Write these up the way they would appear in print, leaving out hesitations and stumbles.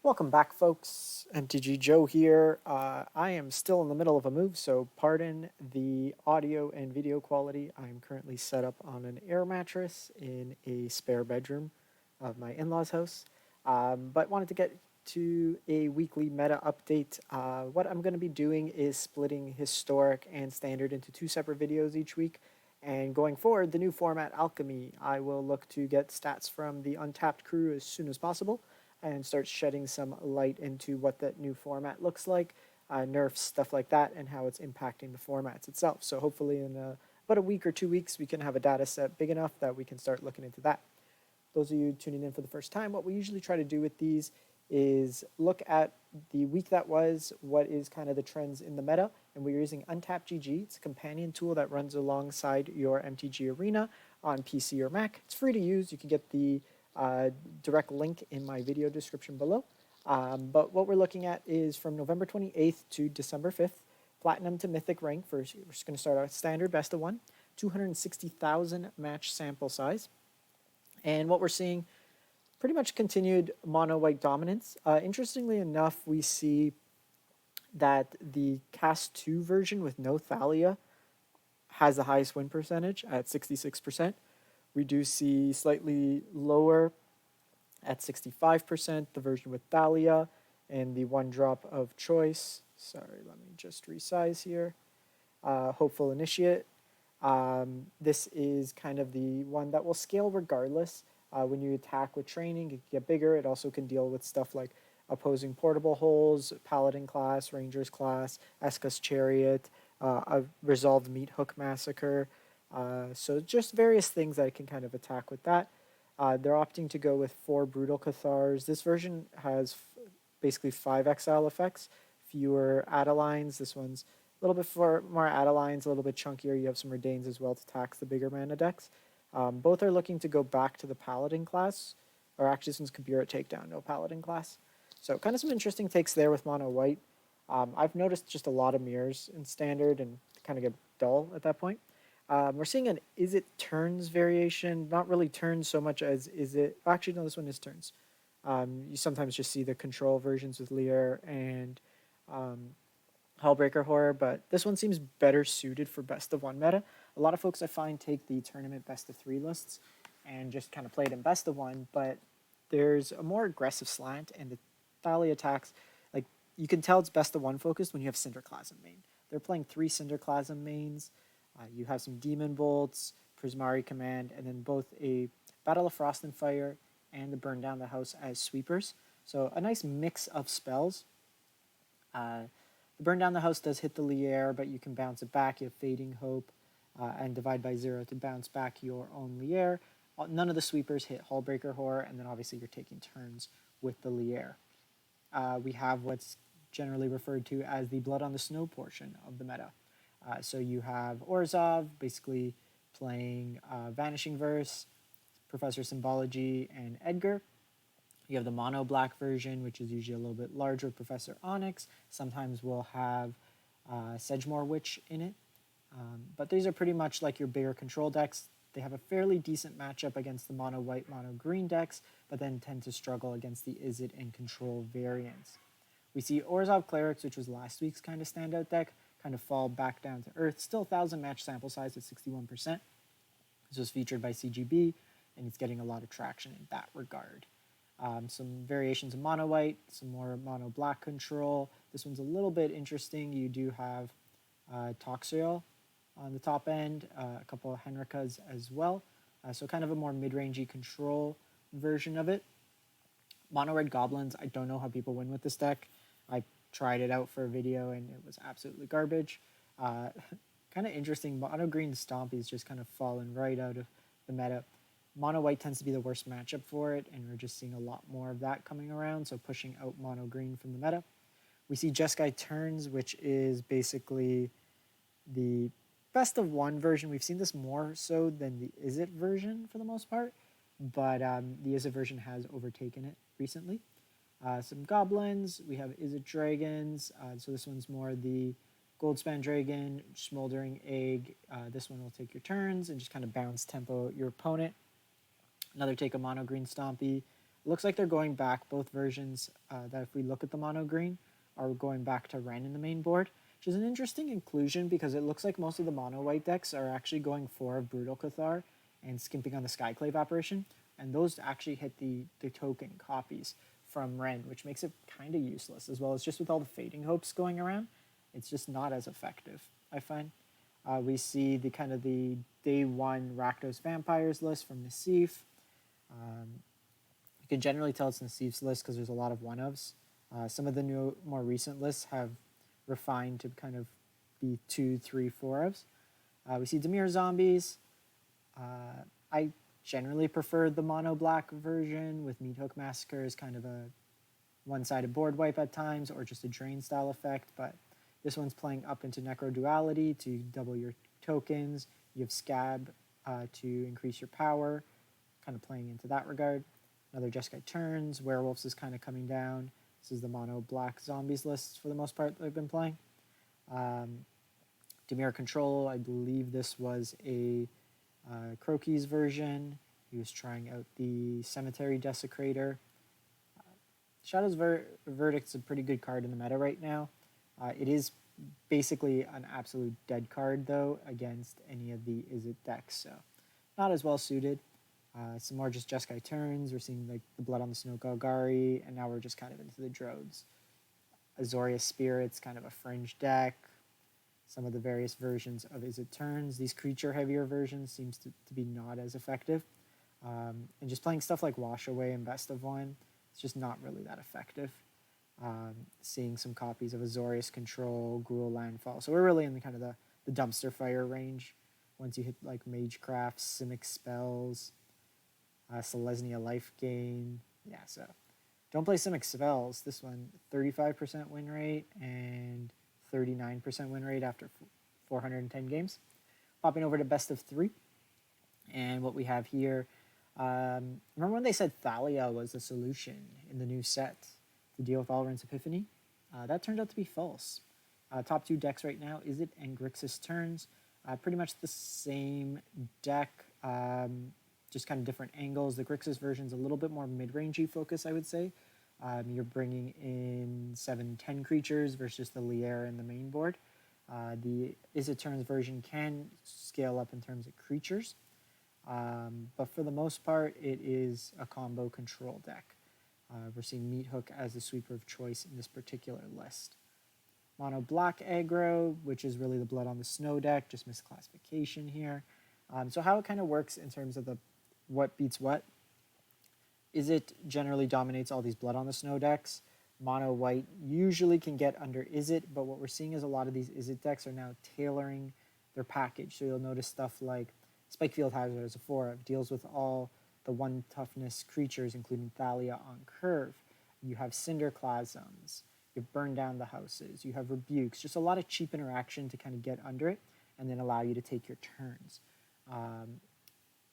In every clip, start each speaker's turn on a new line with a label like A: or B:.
A: Welcome back, folks. MTG Joe here. I am still in the middle of a move, so pardon the audio and video quality. I'm currently set up on an air mattress in a spare bedroom of my in-laws' house, but wanted to get to a weekly meta update. What I'm going to be doing is splitting historic and standard into two separate videos each week. And going forward, the new format Alchemy, I will look to get stats from the untapped crew as soon as possible and start shedding some light into what that new format looks like, nerfs, stuff like that, and how it's impacting the formats itself. So hopefully in about a week or 2 weeks, we can have a data set big enough that we can start looking into that. Those of you tuning in for the first time, what we usually try to do with these is look at the week that was, what is kind of the trends in the meta, and we're using Untapped GG. It's a companion tool that runs alongside your MTG Arena on PC or Mac. It's free to use. You can get the direct link in my video description below. But what we're looking at is from November 28th to December 5th, Platinum to Mythic rank. First, we're just going to start out standard, best of one, 260,000 match sample size. And what we're seeing, pretty much continued mono white dominance. Interestingly enough, we see that the Cast 2 version with no Thalia has the highest win percentage at 66%. We do see slightly lower at 65%, the version with Thalia and the one drop of choice. Sorry, let me just resize here. Hopeful Initiate. This is kind of the one that will scale regardless. When you attack with training, it can get bigger. It also can deal with stuff like opposing portable holes, Paladin class, Rangers class, Esca's Chariot, a Resolved Meat Hook Massacre. So just various things that it can kind of attack with that. They're opting to go with 4 Brutal Cathars. This version has basically 5 exile effects, fewer Adelines. This one's a little bit more Adelines, a little bit chunkier. You have some Redains as well to tax the bigger mana decks. Both are looking to go back to the Paladin class, or actually this one's Kabira Takedown, no Paladin class. So kind of some interesting takes there with mono white. I've noticed just a lot of mirrors in standard and kind of get dull at that point. We're seeing an is it turns variation, not really turns so much as is it, actually no, this one is turns. You sometimes just see the control versions with Lear and Hellbreaker Horror, but this one seems better suited for best of one meta. A lot of folks I find take the tournament best of 3 lists and just kind of play it in best of one, but there's a more aggressive slant and the Thalia attacks, like you can tell it's best of one focused when you have Cinderclasm main. They're playing 3 Cinderclasm mains. You have some Demon Bolts, Prismari Command, and then both a Battle of Frost and Fire and the Burn Down the House as sweepers. So a nice mix of spells. The Burn Down the House does hit the Lier, but you can bounce it back. You have Fading Hope and Divide by 0 to bounce back your own Lier. None of the sweepers hit Hullbreaker Horror, and then obviously you're taking turns with the Lier. We have what's generally referred to as the Blood on the Snow portion of the meta. So you have Orzhov basically playing Vanishing Verse, Professor Symbology, and Edgar. You have the mono black version, which is usually a little bit larger, Professor Onyx. Sometimes we'll have Sedgemoor Witch in it. But these are pretty much like your bigger control decks. They have a fairly decent matchup against the mono white, mono green decks, but then tend to struggle against the Izzet and control variants. We see Orzhov Clerics, which was last week's kind of standout deck, kind of fall back down to earth. Still 1,000 match sample size at 61%. This was featured by CGB, and it's getting a lot of traction in that regard. Some variations of mono white, some more mono black control. This one's a little bit interesting. You do have Toxriel on the top end, a couple of Henrikas as well. So kind of a more mid-rangey control version of it. Mono red goblins, I don't know how people win with this deck. I tried it out for a video and it was absolutely garbage. Kind of interesting, mono green Stompies just kind of fallen right out of the meta. Mono white tends to be the worst matchup for it, and we're just seeing a lot more of that coming around, so pushing out mono green from the meta. We see Jeskai Turns, which is basically the best of one version. We've seen this more so than the Izzet version for the most part, but the Izzet version has overtaken it recently. Some goblins, we have Izzet Dragons, so this one's more the Goldspan Dragon, Smoldering Egg. This one will take your turns and just kind of bounce tempo your opponent. Another take a mono green Stompy. It looks like they're going back, both versions that if we look at the mono green, are going back to Ren in the main board, which is an interesting inclusion because it looks like most of the mono white decks are actually going for Brutal Cathar and skimping on the Skyclave apparition, and those actually hit the token copies from Ren, which makes it kind of useless, as well as just with all the Fading Hopes going around, it's just not as effective, I find. We see the kind of the day one Rakdos Vampires list from Nassif. You can generally tell it's Nassif's list because there's a lot of one-ofs. Some of the new, more recent lists have refined to kind of be 2, 3, 4-ofs. We see Dimir Zombies. I generally prefer the mono black version with Meat Hook Massacre as kind of a one-sided board wipe at times or just a drain style effect, but this one's playing up into Necro Duality to double your tokens. You have Scab to increase your power, kind of playing into that regard. Another Jeskai Turns. Werewolves is kind of coming down. This is the mono black zombies list for the most part that I've been playing. Dimir Control, I believe this was a Croaky's version. He was trying out the Cemetery Desecrator. Shadow's Verdict's a pretty good card in the meta right now. It is basically an absolute dead card, though, against any of the Izzet decks, so not as well suited. Some more just Jeskai Turns. We're seeing like the Blood on the Snow Golgari, and now we're just kind of into the Drodes. Azorius Spirits, kind of a fringe deck. Some of the various versions of Izzet Turns. These creature-heavier versions seems to be not as effective. And just playing stuff like Wash Away and Best of One, it's just not really that effective. Seeing some copies of Azorius Control, Gruul Landfall. So we're really in the kind of the dumpster fire range. Once you hit like Magecraft, Simic Spells, Selesnya Life Gain. Yeah, so don't play Simic Spells. This one, 35% win rate and 39% win rate after 410 games. Popping over to Best of 3. And what we have here, remember when they said Thalia was the solution in the new set to deal with Alrund's Epiphany? That turned out to be false. Top 2 decks right now, Izzet and Grixis Turns. Pretty much the same deck, just kind of different angles. The Grixis version's a little bit more mid-rangey focus, I would say. You're bringing in 7-10 creatures versus the Lier in the main board. The Izzet Turns version can scale up in terms of creatures, but for the most part, it is a combo control deck. We're seeing Meat Hook as the sweeper of choice in this particular list. Mono black aggro, which is really the Blood on the Snow deck, just misclassification here. So how it kind of works in terms of the what beats what, Izzet generally dominates all these Blood on the Snow decks. Mono white usually can get under Izzet, but what we're seeing is a lot of these Izzet decks are now tailoring their package. So you'll notice stuff like Spikefield Hazard as a 4 deals with all the 1 toughness creatures, including Thalia on curve. You have Cinderclasms. You burn down the houses. You have rebukes. Just a lot of cheap interaction to kind of get under it and then allow you to take your turns.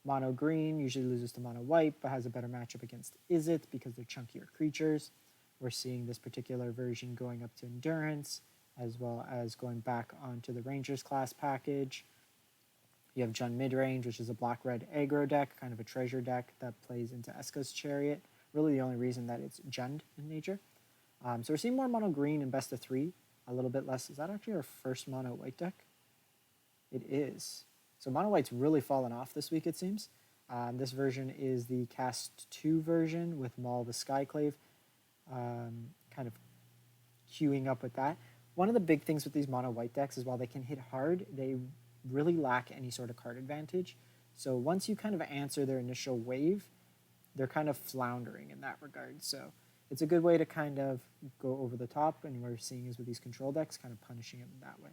A: Mono green usually loses to mono white, but has a better matchup against Izzet because they're chunkier creatures. We're seeing this particular version going up to Endurance, as well as going back onto the Rangers class package. You have Jund Midrange, which is a black-red aggro deck, kind of a treasure deck that plays into Eska's Chariot. Really the only reason that it's Jund in nature. So we're seeing more mono green in Best of 3, a little bit less. Is that actually our first mono white deck? It is. So mono white's really fallen off this week, it seems. This version is the Cast 2 version with Maul the Skyclave, kind of queuing up with that. One of the big things with these mono white decks is while they can hit hard, they really lack any sort of card advantage. So once you kind of answer their initial wave, they're kind of floundering in that regard. So it's a good way to kind of go over the top, and what we're seeing is with these control decks, kind of punishing them that way.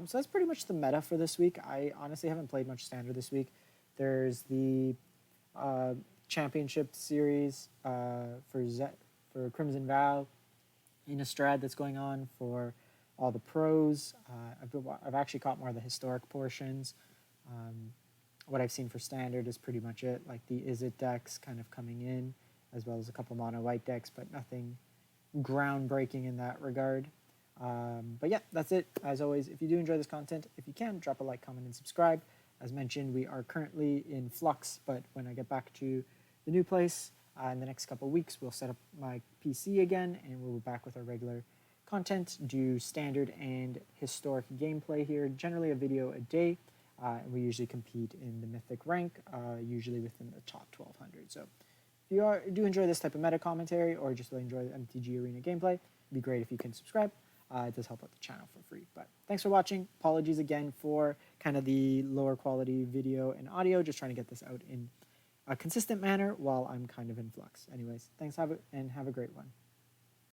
A: So that's pretty much the meta for this week. I honestly haven't played much Standard this week. There's the Championship Series for Crimson Vow in Innistrad that's going on for all the pros. I've actually caught more of the historic portions. What I've seen for Standard is pretty much it, like the Izzet decks kind of coming in, as well as a couple mono white decks, but nothing groundbreaking in that regard. But yeah, that's it. As always, if you do enjoy this content, if you can, drop a like, comment, and subscribe. As mentioned, we are currently in flux, but when I get back to the new place, In the next couple of weeks, we'll set up my PC again, and we'll be back with our regular content, do standard and historic gameplay here, generally a video a day, and we usually compete in the Mythic rank, usually within the top 1200. So if you do enjoy this type of meta commentary or just really enjoy the MTG Arena gameplay, it'd be great if you can subscribe. It does help out the channel for free. But thanks for watching. Apologies again for kind of the lower quality video and audio, just trying to get this out in a consistent manner while I'm kind of in flux. Anyways, thanks, and have a great one.